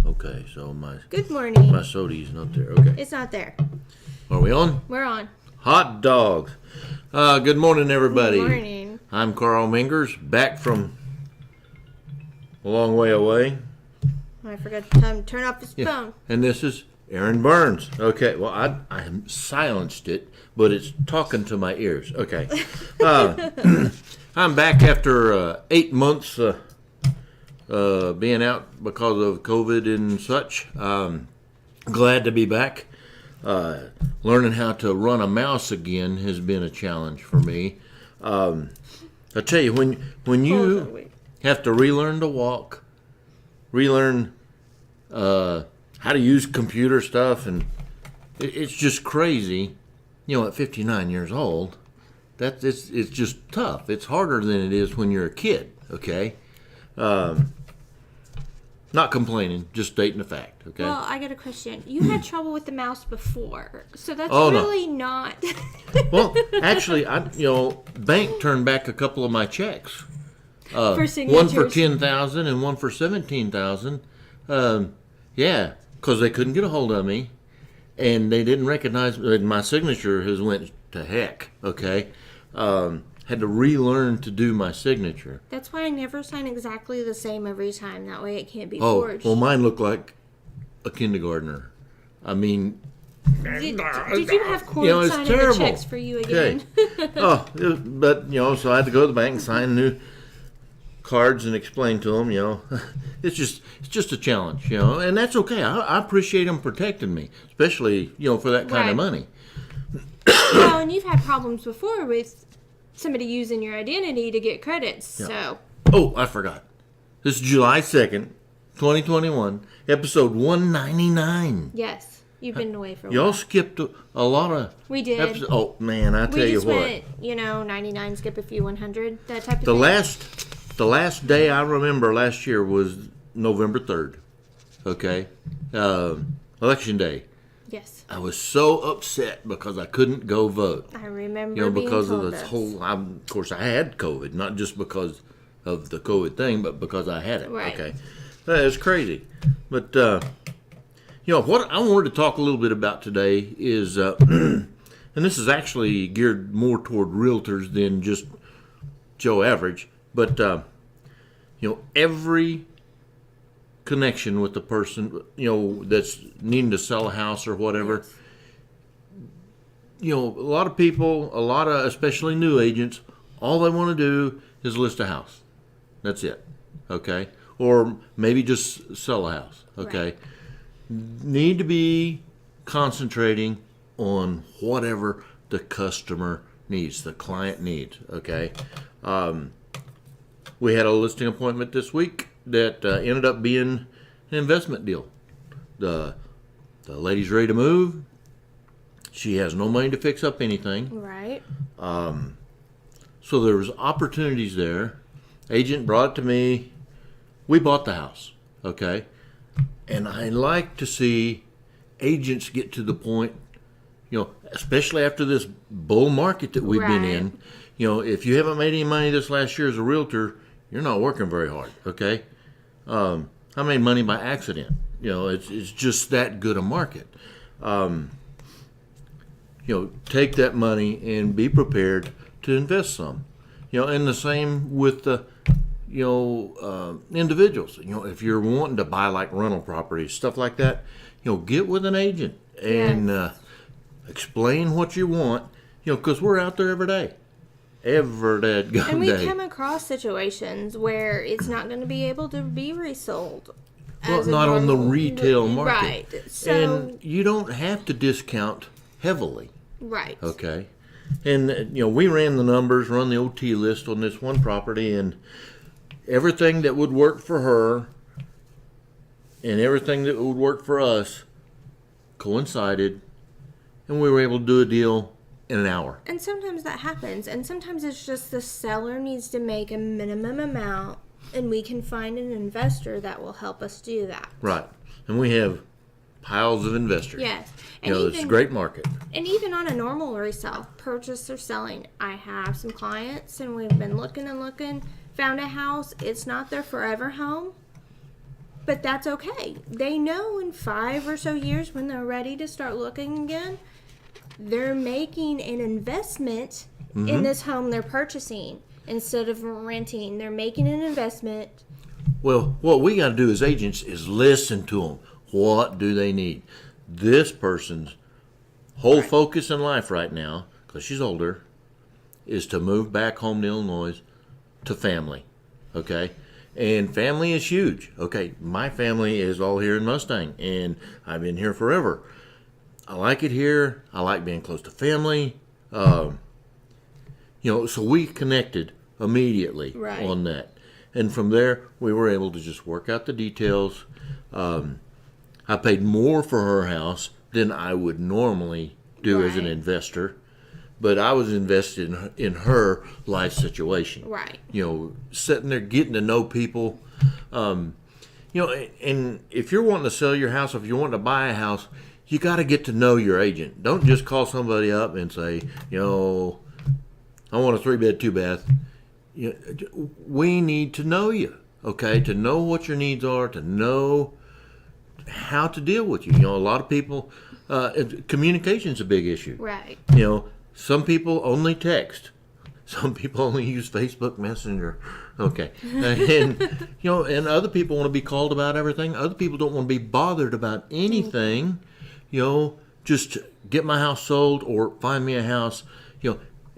Okay, so my Good morning. soda's not there. Okay. It's not there. Are we on? We're on. Hot dogs. Good morning, everybody. Good morning. I'm Carl Mingers, back from a long way away. I forgot to tell him to turn off his phone. And this is Aaron Burns. Okay, well, I silenced it, but it's talking to my ears. Okay. I'm back after 8 months being out because of COVID and such. Glad to be back. Learning how to run a mouse again has been a challenge for me. I tell you, when you have to relearn to walk, relearn how to use computer stuff, and it's just crazy. You know, at 59 years old, it's just tough. It's harder than it is when you're a kid. Okay. Not complaining, just stating the fact, okay? Well, I got a question. You had trouble with the mouse before, so that's No. not. Well, actually, bank turned back a couple of my checks. For signatures. One for $10,000 and one for $17,000. Yeah, because they couldn't get a hold of me, and they didn't recognize my signature has went to heck. Okay, had to relearn to do my signature. That's why I never sign exactly the same every time. That way it can't be Oh, forged. well, mine looked like a kindergartner. I mean, Did you have Corey it's signing terrible. the checks for you again? But so I had to go to the bank and sign new cards and explain to them. It's just a challenge. And that's okay. I appreciate them protecting me, especially for that kind of money. Well, and you've had problems before with somebody using your identity to get credits. Yeah. So. Oh, I forgot. This is July 2nd, 2021, episode 199. Yes, you've been away for a Y'all while. skipped a lot of We did. episodes. Oh, man, I tell We you just what. went, 99, skip a few 100, that type of thing. The last day I remember last year was November 3rd. Okay? Election day. Yes. I was so upset because I couldn't go vote. I remember being because of told this this. whole. Of course, I had COVID, not just because of the COVID thing, but because I had it. Right. Okay, it's crazy. But what I wanted to talk a little bit about today is, and this is actually geared more toward realtors than just Joe Average, but every connection with the person that's needing to sell a house or whatever. A lot of people, especially new agents, all they want to do is list a house. That's it. Okay? Or maybe just sell a house. Okay? Right. Need to be concentrating on whatever the customer needs, the client needs. Okay? We had a listing appointment this week that ended up being an investment deal. The lady's ready to move. She has no money to fix up anything. Right. So there was opportunities there. Agent brought it to me. We bought the house. Okay? And I like to see agents get to the point, especially after this bull market that we've been in. If you haven't made any money this last year as a realtor, you're not working very hard. Okay? I made money by accident. It's just that good a market. Take that money and be prepared to invest some. And the same with the, individuals. If you're wanting to buy like rental properties, stuff like that, get with an agent and explain what you want. Because we're out there every day. Every day. And we come across situations where it's not going to be able to be resold. Well, not on the retail market. Right. So, and you don't have to discount heavily. Right. Okay. And, we ran the numbers, run the OT list on this one property, and everything that would work for her and everything that would work for us coincided, and we were able to do a deal in an hour. And sometimes that happens, and sometimes it's just the seller needs to make a minimum amount, and we can find an investor that will help us do that. Right. And we have piles of investors. Yes. And it's a great market. And even on a normal resale, purchase or selling, I have some clients, and we've been looking and looking, found a house. It's not their forever home, But that's okay. They know in 5 or so years when they're ready to start looking again, they're making an investment in this home they're purchasing instead of renting. They're making an investment. Well, what we got to do as agents is listen to them. What do they need? This person's whole focus in life right now, because she's older, is to move back home to Illinois to family. Okay? And family is huge. Okay, my family is all here in Mustang, and I've been here forever. I like it here. I like being close to family. So we connected immediately on that. And from there, we were able to just work out the details. I paid more for her house than I would normally do as an investor. But I was invested in her life situation. Right. Sitting there, getting to know people. And if you're wanting to sell your house, if you're wanting to buy a house, you got to get to know your agent. Don't just call somebody up and say, I want a 3-bed, 2-bath. We need to know you, okay? To know what your needs are, to know how to deal with you. A lot of people, communication's a big issue. Right. Some people only text. Some people only use Facebook Messenger. Okay. And other people want to be called about everything. Other people don't want to be bothered about anything. Just get my house sold or find me a house.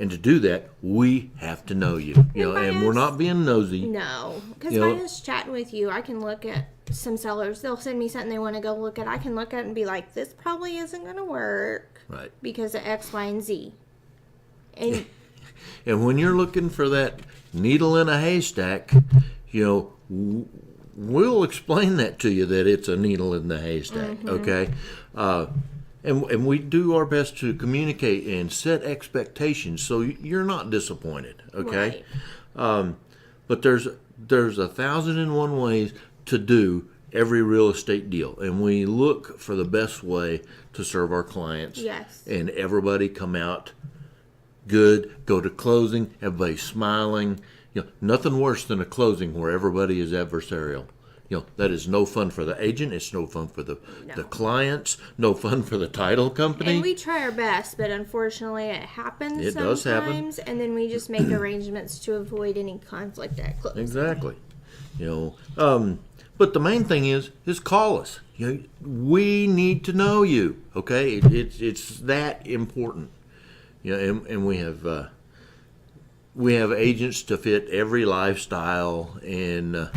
And to do that, we have to know you. And we're not being nosy. No. Because by us chatting with you, I can look at some sellers. They'll send me something they want to go look at. I can look at it and be like, this probably isn't going to work. Right. Because of X, Y, and Z. And when you're looking for that needle in a haystack, we'll explain that to you, that it's a needle in the haystack, okay? And we do our best to communicate and set expectations so you're not disappointed, okay? Right. But there's 1,001 ways to do every real estate deal, and we look for the best way to serve our clients. Yes. And everybody come out good, go to closing, everybody smiling. Nothing worse than a closing where everybody is adversarial. That is no fun for the agent. It's no fun for the clients. No fun for the title company. And we try our best, but unfortunately it happens It sometimes. does happen. And then we just make arrangements to avoid any conflict at closing. Exactly. But the main thing is call us. We need to know you. Okay, it's that important. And we have agents to fit every lifestyle, and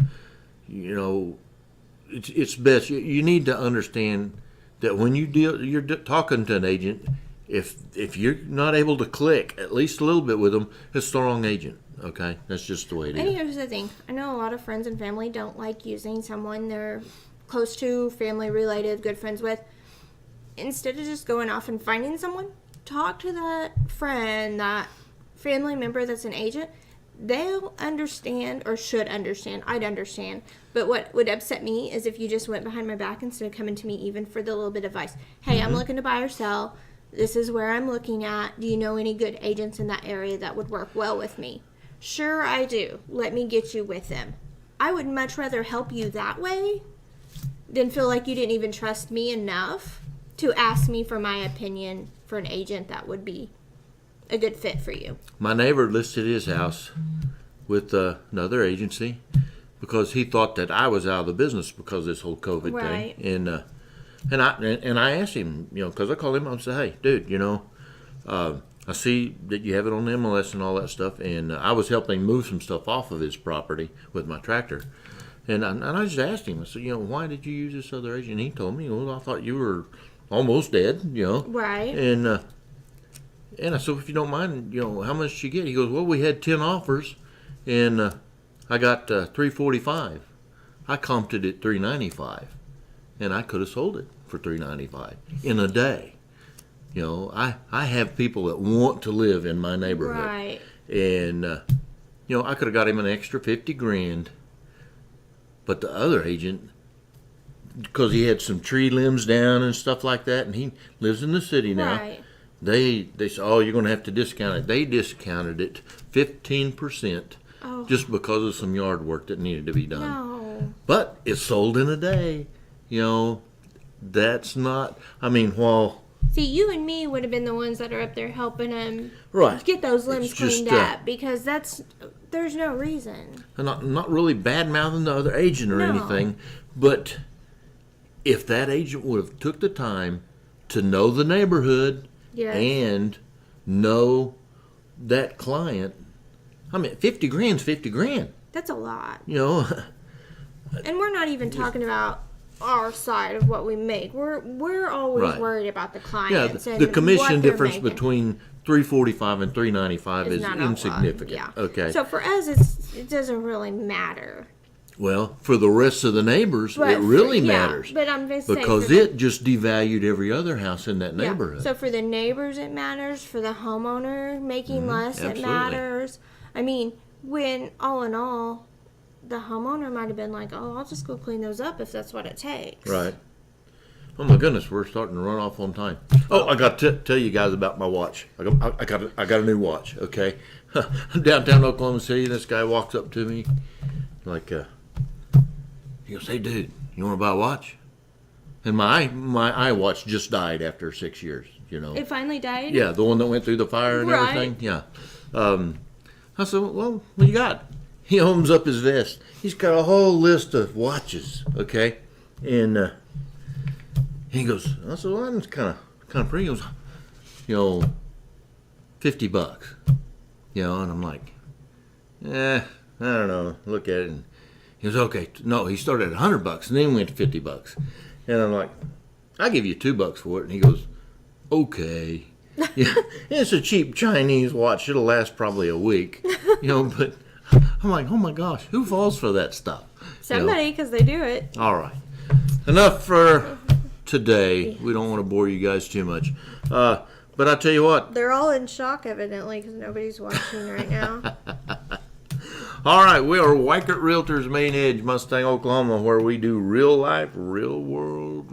it's best. You need to understand that when you're talking to an agent, if you're not able to click at least a little bit with them, it's the wrong agent. Okay, that's just the way it is. And here's the thing: I know a lot of friends and family don't like using someone they're close to, family related, good friends with. Instead of just going off and finding someone, talk to that friend, that family member that's an agent. They'll understand, or should understand. I'd understand. But what would upset me is if you just went behind my back instead of coming to me even for the little bit of advice. Hey, I'm looking to buy or sell. This is where I'm looking at. Do you know any good agents in that area that would work well with me? Sure, I do. Let me get you with them. I would much rather help you that way than feel like you didn't even trust me enough to ask me for my opinion for an agent that would be a good fit for you. My neighbor listed his house with another agency because he thought that I was out of the business because of this whole COVID thing. And I asked him, because I called him up and said, hey, dude, I see that you have it on the MLS and all that stuff, and I was helping move some stuff off of his property with my tractor. And I just asked him, I said, why did you use this other agent? And he told me, well, I thought you were almost dead, Right. And I said, if you don't mind, how much did you get? He goes, well, we had 10 offers, and I got $345. I comped it at $395, and I could have sold it for $395 in a day. I have people that want to live in my neighborhood, right? And I could have got him an extra $50,000, but the other agent, because he had some tree limbs down and stuff like that, and he lives in the city now. Right. They said, oh, you're going to have to discount it. They discounted it 15% just because of some yard work that needed to be done. No. But it's sold in a day. You know, that's not. I mean, while See, you and me would have been the ones that are up there helping him right, get those limbs It's just, cleaned up because there's no reason. not really bad mouthing the other agent or No. anything, but if that agent would have took the time to know the neighborhood Yes. and know that client, I mean, 50 grand's 50 grand. That's a lot. You know, And we're not even talking about our side of what we make. We're always Right. worried about the yeah, clients the and commission what they're difference making. between $345 and $395 is not a lot. insignificant. Yeah. Okay. So for us, it doesn't really matter. Well, for the rest of the neighbors, But it really yeah, matters but I'm just saying because for the- it just devalued every other house in that Yeah. neighborhood. So for the neighbors, it matters. For the homeowner making less, it absolutely. matters. I mean, when all in all, the homeowner might have been like, "Oh, I'll just go clean those up if that's what it takes." Right. Oh my goodness, we're starting to run off on time. Oh, I got to tell you guys about my watch. I got a new watch. Okay, downtown Oklahoma City. This guy walks up to me, like, he goes, "Hey, dude, you want to buy a watch?" And my iWatch just died after 6 years. You know. It finally died. Yeah, the one that went through the fire and Right. everything. Yeah. I said, "Well, what you got?" He opens up his vest. He's got a whole list of watches. Okay, and he goes, I said, "Well, that's kind of pretty." He goes, $50. And I'm like, I don't know. Look at it. And he goes, "Okay." No, he started at $100 and then went to $50. And I'm like, "I'll give you $2 for it." And he goes, "Okay." Yeah, it's a cheap Chinese watch. It'll last probably a week. But I'm like, oh my gosh, who falls for that stuff? Somebody, because they do it. All right. Enough for today. We don't want to bore you guys too much. But I tell you what. They're all in shock, evidently, because nobody's watching right now. All right, we are Weichert Realtors Main Edge, Mustang, Oklahoma, where we do real life, real world